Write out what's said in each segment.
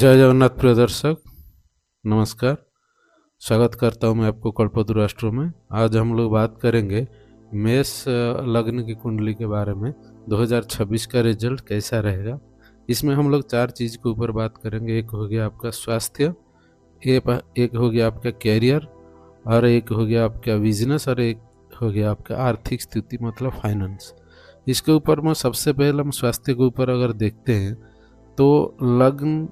जय जगन्नाथ प्रिय दर्शक, नमस्कार। स्वागत करता हूं मैं आपको कल्पतरु एस्ट्रो में। आज हम लोग बात करेंगे मेष लग्न की कुंडली के बारे में। 2026 का रिजल्ट कैसा रहेगा, इसमें हम लोग चार चीज़ के ऊपर बात करेंगे। एक हो गया आपका स्वास्थ्य, एक हो गया आपका कैरियर, और एक हो गया आपका बिजनेस, और एक हो गया आपका आर्थिक स्थिति मतलब फाइनेंस। इसके ऊपर में सबसे पहले हम स्वास्थ्य के ऊपर अगर देखते हैं तो लग्न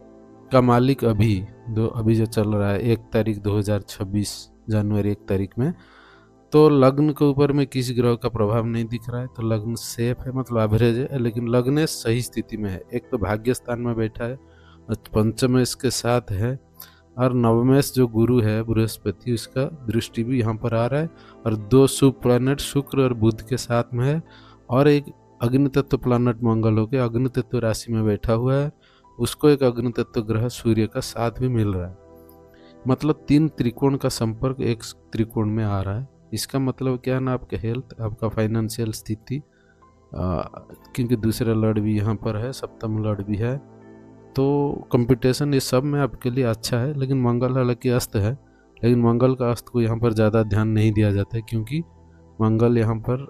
का मालिक अभी जो चल रहा है 1 तारीख 2026 जनवरी 1 तारीख में, तो लग्न के ऊपर में किसी ग्रह का प्रभाव नहीं दिख रहा है। तो लग्न सेफ है, मतलब एवरेज है, लेकिन लग्न सही स्थिति में है। एक तो भाग्य स्थान में बैठा है, पंचमेश के साथ है, और नवमेश जो गुरु है बृहस्पति, उसका दृष्टि भी यहाँ पर आ रहा है, और दो शुभ प्लैनेट शुक्र और बुध के साथ में है, और एक अग्नि तत्व प्लैनेट मंगल होकर अग्नि तत्व राशि में बैठा हुआ है। उसको एक अग्नि तत्व ग्रह सूर्य का साथ भी मिल रहा है। मतलब 3 त्रिकोण का संपर्क एक त्रिकोण में आ रहा है। इसका मतलब क्या है ना, आपका हेल्थ, आपका फाइनेंशियल स्थिति, क्योंकि दूसरा लॉर्ड भी यहाँ पर है, सप्तम लॉर्ड भी है, तो कंपटीशन ये सब में आपके लिए अच्छा है। लेकिन मंगल हालांकि अस्त है, लेकिन मंगल का अस्त को यहाँ पर ज़्यादा ध्यान नहीं दिया जाता है, क्योंकि मंगल यहाँ पर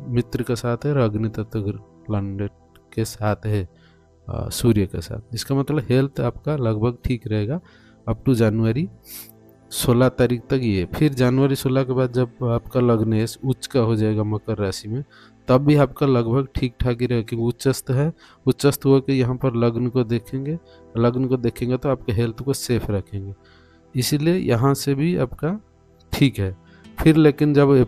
मित्र के साथ है और अग्नि तत्व प्लैनेट के साथ है, सूर्य के साथ। इसका मतलब हेल्थ आपका लगभग ठीक रहेगा अप टू जनवरी 16 तारीख तक ये। फिर जनवरी 16 के बाद जब आपका लग्न उच्च का हो जाएगा मकर राशि में, तब भी आपका लगभग ठीक ठाक ही रहेगा, क्योंकि उच्चस्थ है। उच्चस्थ होकर यहाँ पर लग्न को देखेंगे तो आपके हेल्थ को सेफ रखेंगे, इसीलिए यहाँ से भी आपका ठीक है। फिर लेकिन जब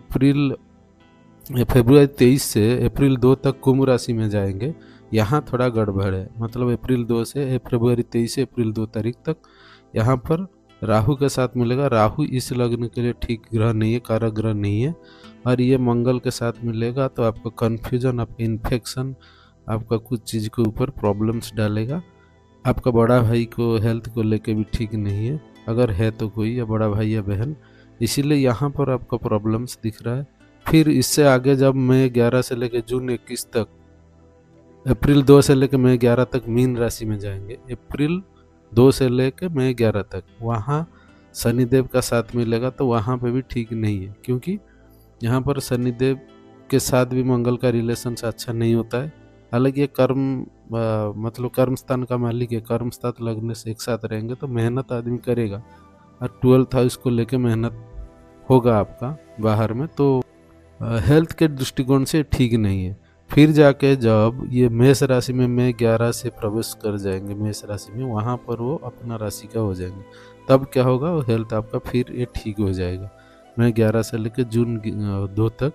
फरवरी 23 से अप्रैल 2 तक कुंभ राशि में जाएंगे, यहाँ थोड़ा गड़बड़ है। मतलब अप्रैल 2 से फरवरी 23 से अप्रैल 2 तारीख तक यहाँ पर राहु के साथ मिलेगा। राहु इस लग्न के लिए ठीक ग्रह नहीं है, कारक ग्रह नहीं है, और ये मंगल के साथ मिलेगा, तो आपका कन्फ्यूजन, आपका इन्फेक्शन, आपका कुछ चीज़ के ऊपर प्रॉब्लम्स डालेगा। आपका बड़ा भाई को हेल्थ को लेके भी ठीक नहीं है, अगर है तो कोई, या बड़ा भाई या बहन, इसीलिए यहाँ पर आपका प्रॉब्लम्स दिख रहा है। फिर इससे आगे जब मई 11 से लेकर जून 21 तक, अप्रैल 2 से लेकर मई 11 तक मीन राशि में जाएंगे। अप्रैल 2 से लेकर मई 11 तक वहाँ शनिदेव का साथ मिलेगा, तो वहाँ पे भी ठीक नहीं है, क्योंकि यहाँ पर शनिदेव के साथ भी मंगल का रिलेशन अच्छा नहीं होता है। हालांकि ये मतलब कर्म स्थान का मालिक है, कर्म स्थान लगने से एक साथ रहेंगे तो मेहनत आदमी करेगा, और 12th हाउस को लेकर मेहनत होगा आपका बाहर में, तो हेल्थ के दृष्टिकोण से ठीक नहीं है। फिर जाके जब ये मेष राशि में मई 11 से प्रवेश कर जाएंगे, मेष राशि में, वहाँ पर वो अपना राशि का हो जाएंगे, तब क्या होगा, वो हेल्थ आपका फिर ये ठीक हो जाएगा। मई 11 से लेकर जून 2 तक,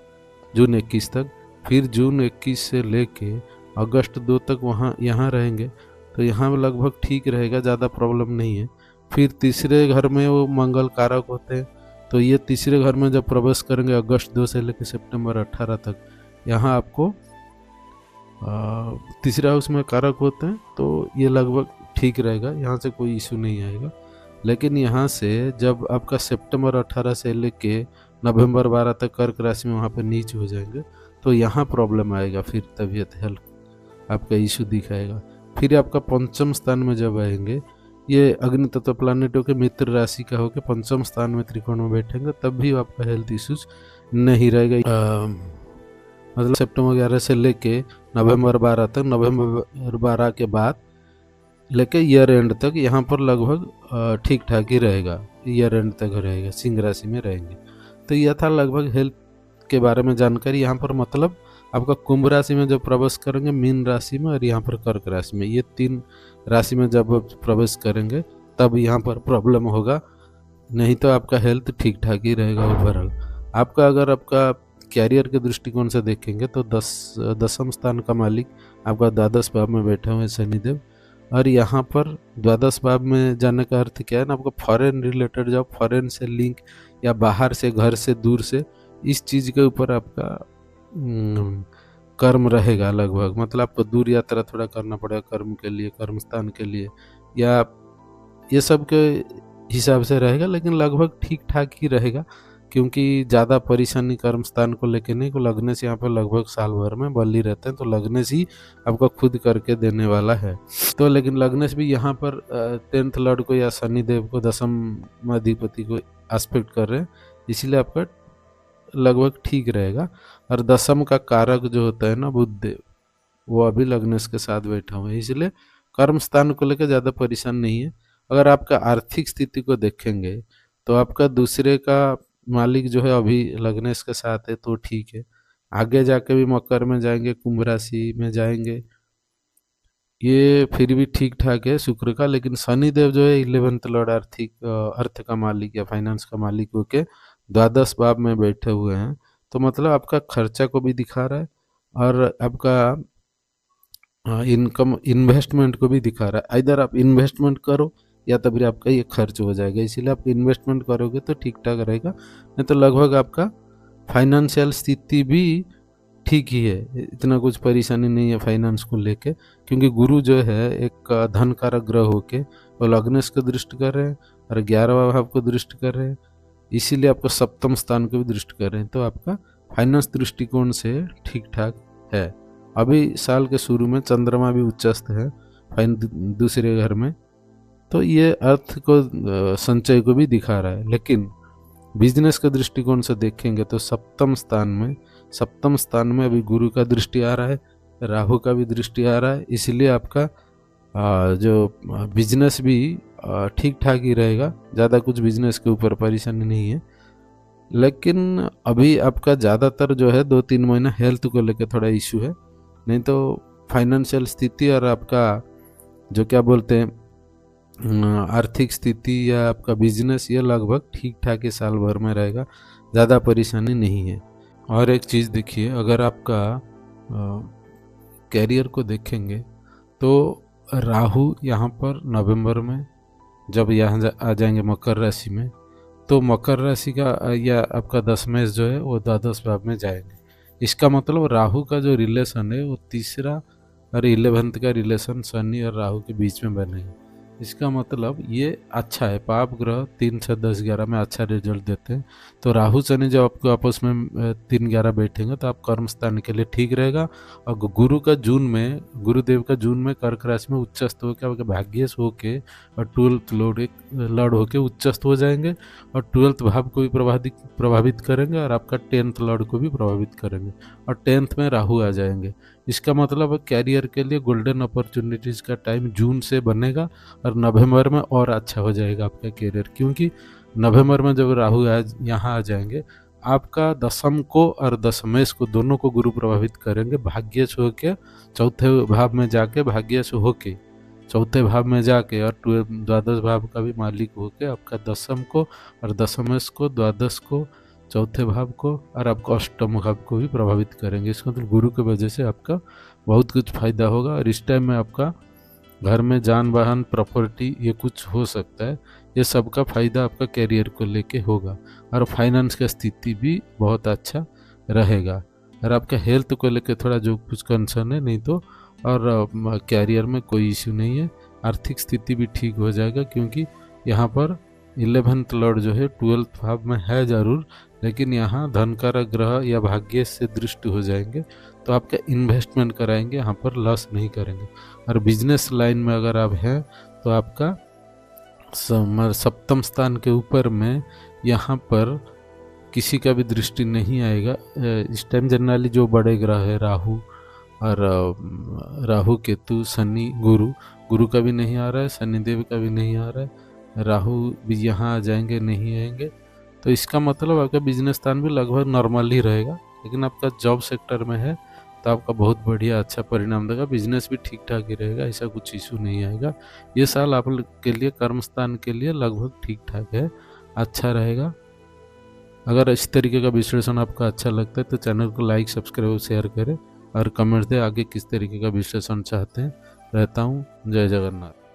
जून 21 तक, फिर जून 21 से लेके अगस्त 2 तक वहाँ यहाँ रहेंगे, तो यहाँ लगभग ठीक रहेगा, ज़्यादा प्रॉब्लम नहीं है। फिर तीसरे घर में वो मंगल कारक होते हैं, तो ये तीसरे घर में जब प्रवेश करेंगे अगस्त 2 से लेकर सितंबर 18 तक, यहाँ आपको तीसरा हाउस में कारक होते हैं, तो ये लगभग ठीक रहेगा, यहाँ से कोई इशू नहीं आएगा। लेकिन यहाँ से जब आपका सितंबर 18 से लेके नवंबर 12 तक कर्क राशि में वहाँ पर नीच हो जाएंगे, तो यहाँ प्रॉब्लम आएगा, फिर तबीयत हेल्थ आपका इशू दिखाएगा। फिर आपका पंचम स्थान में जब आएंगे, ये अग्नि तत्व प्लैनेटों के मित्र राशि का होकर पंचम स्थान में त्रिकोण में बैठेंगे, तब भी आपका हेल्थ इश्यूज नहीं रहेगा। मतलब सितंबर 11 से लेके नवंबर 12 तक, नवंबर 12 के बाद लेके ईयर एंड तक यहाँ पर लगभग ठीक ठाक ही रहेगा, ईयर एंड तक रहेगा, सिंह राशि में रहेंगे। तो यह था लगभग हेल्थ के बारे में जानकारी। यहाँ पर मतलब आपका कुंभ राशि में जब प्रवेश करेंगे, मीन राशि में, और यहाँ पर कर्क राशि में, ये 3 राशि में जब प्रवेश करेंगे तब यहाँ पर प्रॉब्लम होगा, नहीं तो आपका हेल्थ ठीक ठाक ही रहेगा ओवरऑल। आपका अगर आपका कैरियर के दृष्टिकोण से देखेंगे तो दसम स्थान का मालिक आपका द्वादश भाव में बैठे हुए शनिदेव, और यहाँ पर द्वादश भाव में जाने का अर्थ क्या है ना, आपको फॉरेन रिलेटेड जॉब, फॉरेन से लिंक, या बाहर से, घर से दूर से, इस चीज़ के ऊपर आपका कर्म रहेगा लगभग। मतलब आपको दूर यात्रा थोड़ा करना पड़ेगा कर्म के लिए, कर्म स्थान के लिए, या ये सब के हिसाब से रहेगा, लेकिन लगभग ठीक ठाक ही रहेगा। क्योंकि ज़्यादा परेशानी कर्म स्थान को लेके नहीं, को लगने से यहाँ पर लगभग साल भर में बली रहते हैं, तो लगने से ही आपका खुद करके देने वाला है। तो लेकिन लगने से भी यहाँ पर 10th लॉर्ड को या शनि देव को दशम अधिपति को एस्पेक्ट कर रहे हैं, इसीलिए आपका लगभग ठीक रहेगा। और दशम का कारक जो होता है ना बुध देव, वो अभी लग्नेश के साथ बैठा हुआ है, इसलिए कर्म स्थान को लेकर ज़्यादा परेशान नहीं है। अगर आपका आर्थिक स्थिति को देखेंगे तो आपका दूसरे का मालिक जो है अभी लग्नेश के साथ है, तो ठीक है। आगे जाके भी मकर में जाएंगे, कुंभ राशि में जाएंगे, ये फिर भी ठीक ठाक है शुक्र का। लेकिन शनि देव जो है 11th लॉर्ड, आर्थिक अर्थ का मालिक या फाइनेंस का मालिक होके द्वादश भाव में बैठे हुए हैं, तो मतलब आपका खर्चा को भी दिखा रहा है और आपका इनकम इन्वेस्टमेंट को भी दिखा रहा है। इधर आप इन्वेस्टमेंट करो या तो फिर आपका ये खर्च हो जाएगा, इसीलिए आप इन्वेस्टमेंट करोगे तो ठीक ठाक रहेगा, नहीं तो लगभग आपका फाइनेंशियल स्थिति भी ठीक ही है, इतना कुछ परेशानी नहीं है फाइनेंस को लेके। क्योंकि गुरु जो है एक धन कारक ग्रह होके वो लग्नेश को दृष्टि कर रहे हैं और 11वां भाव को दृष्टि कर रहे हैं, इसीलिए आपको सप्तम स्थान को भी दृष्टि कर रहे हैं, तो आपका फाइनेंस दृष्टिकोण से ठीक ठाक है। अभी साल के शुरू में चंद्रमा भी उच्चस्थ है दूसरे घर में, तो ये अर्थ को संचय को भी दिखा रहा है। लेकिन बिजनेस के दृष्टिकोण से देखेंगे तो सप्तम स्थान में अभी गुरु का दृष्टि आ रहा है, राहु का भी दृष्टि आ रहा है, इसलिए आपका जो बिजनेस भी ठीक ठाक ही रहेगा, ज़्यादा कुछ बिजनेस के ऊपर परेशानी नहीं है। लेकिन अभी आपका ज़्यादातर जो है 2-3 महीना हेल्थ को लेकर थोड़ा इशू है, नहीं तो फाइनेंशियल स्थिति और आपका जो क्या बोलते हैं आर्थिक स्थिति या आपका बिजनेस, ये लगभग ठीक ठाक ही साल भर में रहेगा, ज़्यादा परेशानी नहीं है। और एक चीज़ देखिए, अगर आपका कैरियर को देखेंगे तो राहु यहाँ पर नवंबर में जब यहाँ आ जाएंगे मकर राशि में, तो मकर राशि का या आपका दशमेश जो है वो द्वादश भाव में जाएंगे। इसका मतलब राहु का जो रिलेशन है वो तीसरा और 11th का रिलेशन शनि और राहु के बीच में बनेगा। इसका मतलब ये अच्छा है, पाप ग्रह 3, 6, 10, 11 में अच्छा रिजल्ट देते हैं, तो राहु शनि जब आपको आपस में 3, 11 बैठेंगे तो आप कर्म स्थान के लिए ठीक रहेगा। और गुरुदेव का जून में कर्क राशि में उच्चस्थ होकर भाग्यश होके और 12th लॉर्ड होके उच्चस्थ हो जाएंगे और 12th भाव को भी प्रभावित करेंगे और आपका 10th लॉर्ड को भी प्रभावित करेंगे और 10th में राहु आ जाएंगे। इसका मतलब कैरियर के लिए गोल्डन अपॉर्चुनिटीज़ का टाइम जून से बनेगा और नवंबर में और अच्छा हो जाएगा आपका कैरियर, क्योंकि नवंबर में जब राहु यहाँ आ जाएंगे, आपका दशम को और दशमेश को दोनों को गुरु प्रभावित करेंगे। भाग्यश होके चौथे भाव में जाके भाग्यश होके चौथे भाव में जाके और द्वादश भाव का भी मालिक होके आपका दशम को और दशमेश को, द्वादश को, चौथे भाव को और आपको अष्टम भाव को भी प्रभावित करेंगे। इसका मतलब गुरु की वजह से आपका बहुत कुछ फायदा होगा और इस टाइम में आपका घर में जान वाहन प्रॉपर्टी ये कुछ हो सकता है, ये सब का फायदा आपका कैरियर को लेके होगा और फाइनेंस का स्थिति भी बहुत अच्छा रहेगा। और आपका हेल्थ को लेके थोड़ा जो कुछ कंसर्न है, नहीं तो और कैरियर में कोई इश्यू नहीं है। आर्थिक स्थिति भी ठीक हो जाएगा, क्योंकि यहाँ पर 11th लॉर्ड जो है 12th भाव में है ज़रूर, लेकिन यहाँ धन का ग्रह या भाग्य से दृष्टि हो जाएंगे, तो आपका इन्वेस्टमेंट कराएंगे, यहाँ पर लॉस नहीं करेंगे। और बिजनेस लाइन में अगर आप हैं तो आपका सप्तम स्थान के ऊपर में यहाँ पर किसी का भी दृष्टि नहीं आएगा इस टाइम। जनरली जो बड़े ग्रह है राहु केतु शनि गुरु का भी नहीं आ रहा है, शनिदेव का भी नहीं आ रहा है, राहु भी यहाँ आ जाएंगे नहीं आएंगे, तो इसका मतलब आपका बिजनेस स्थान भी लगभग नॉर्मल ही रहेगा। लेकिन आपका जॉब सेक्टर में है तो आपका बहुत बढ़िया अच्छा परिणाम देगा, बिजनेस भी ठीक ठाक ही रहेगा, ऐसा कुछ इशू नहीं आएगा। ये साल आप के लिए कर्म स्थान के लिए लगभग ठीक ठाक है, अच्छा रहेगा। अगर इस तरीके का विश्लेषण आपका अच्छा लगता है तो चैनल को लाइक, सब्सक्राइब और शेयर करें और कमेंट दें आगे किस तरीके का विश्लेषण चाहते हैं। रहता हूँ, जय जगन्नाथ।